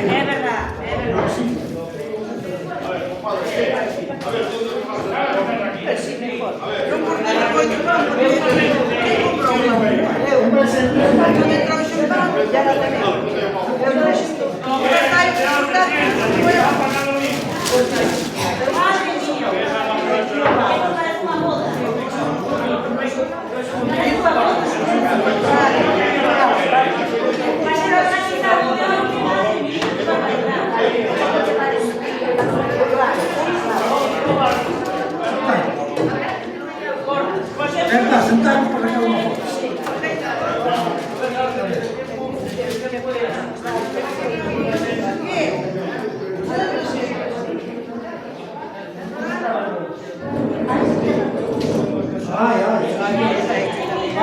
Es verdad, Sí, mejor. Yo por mí no voy a llevar porque tengo problema. Eu me trouxe un pan, ya la tenemos. Eu non existo. Está aí, está madre mía, esto parece una boda. Va a ser organizado de Verdad, sentarnos para sacar una foto.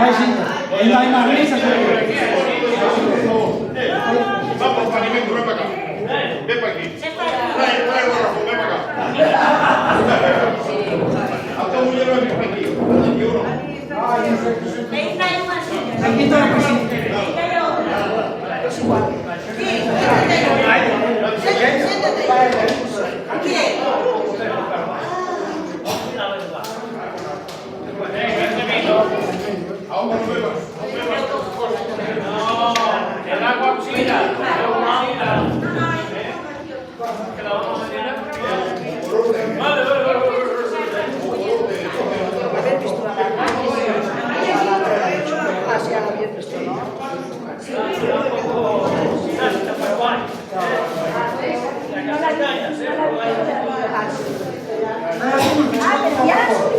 Ay, sí. Ahí no hay más risas. Vamos, Panimento, ven para acá. Ven para aquí. Trae, Rafa, ven para acá. Hasta un lleno de aquí. Aquí uno. Aquí está la cocina. El agua oxida.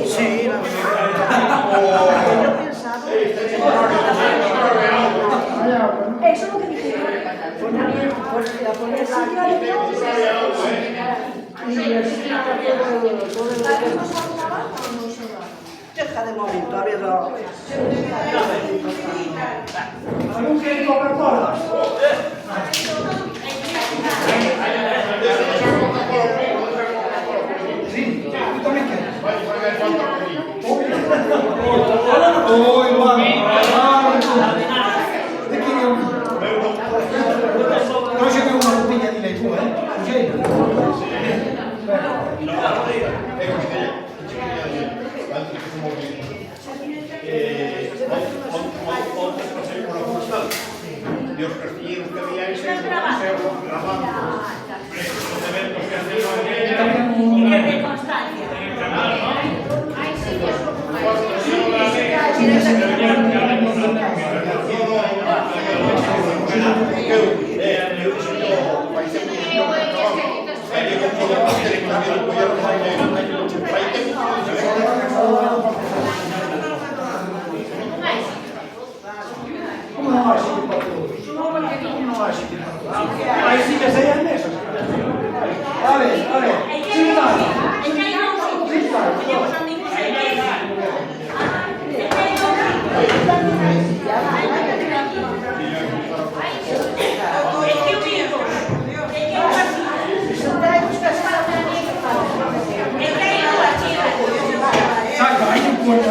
Sí, Eso es lo que dijeron. Pues la policía le dio deja de momento, a ver, ¿Algún quiere Coca-Cola? Sí, tú también quieres. Uy, ¿de quién es uno? No lleve una botella di lei tu, Dios Castillo, que había ese Y que de constancia. ¿Cómo no va a ser para todos? ¿Cómo no va a ser para todos? Ahí sí que serían esos. A ver, sentado. Salga, hay un puerto.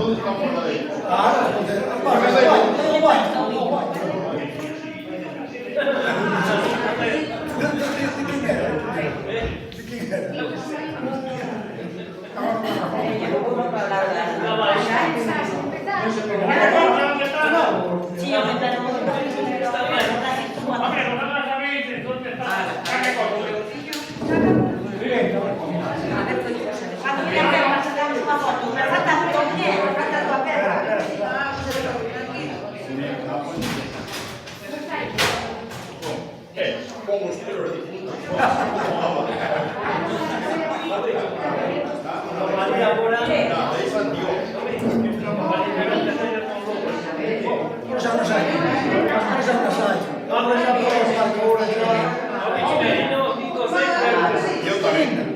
¿Dónde estamos la de ellos? Sí, yo me tengo que Como ustedes. Yo también.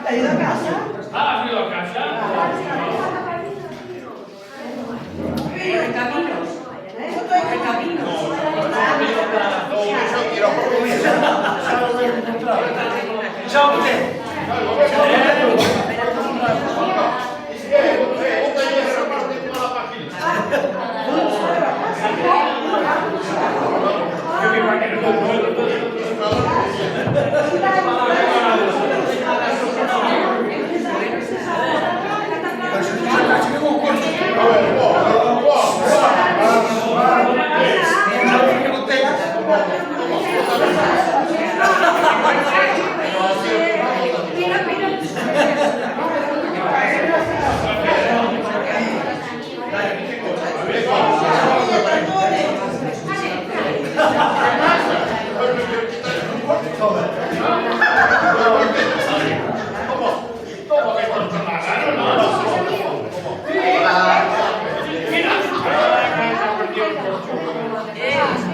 ¿Ha ido a casa? Recaminos. Recaminos. Chao, usted.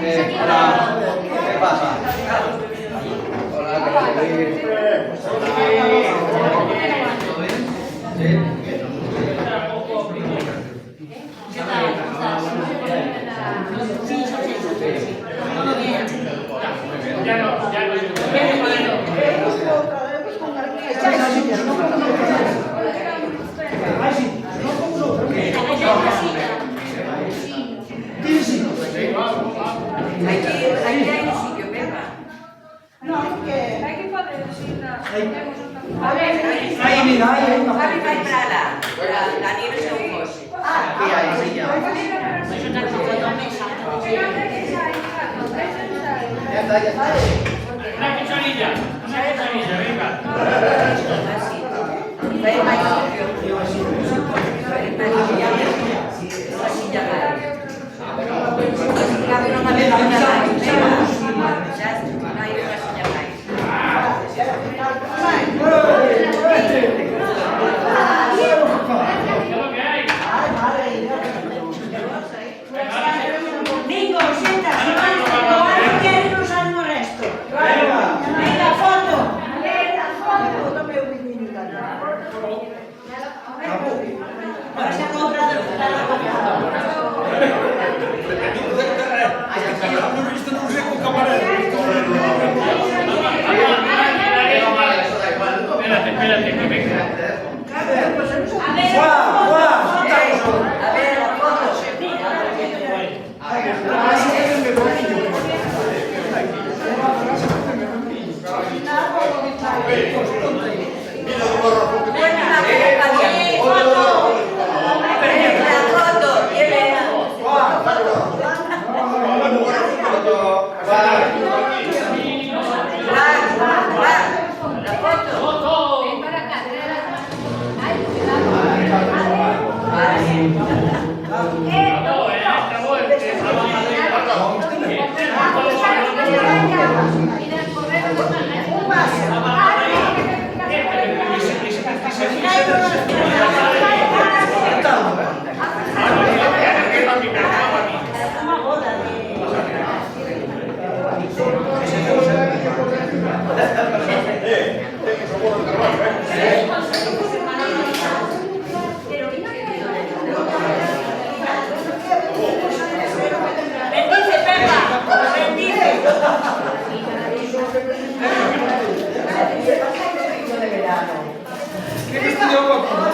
¿Qué pasa? Hola, Aquí hay un sitio, Pepa. No, hay que poner A ver, Ahí, mira, ahí, una Javi va a entrar la nieve se un José. Aquí hay silla. Ya está, ya está. Una cucharilla, venga. Va a ir más limpio. La silla grande. Cabe una madera más. Ya no hay una silla Nico, siéntate, ahora quiero usar el resto. Venga, foto. Ahora se ha comprado Espérate, que venga. A ver, A ver, la foto. Mira el gorro. otro.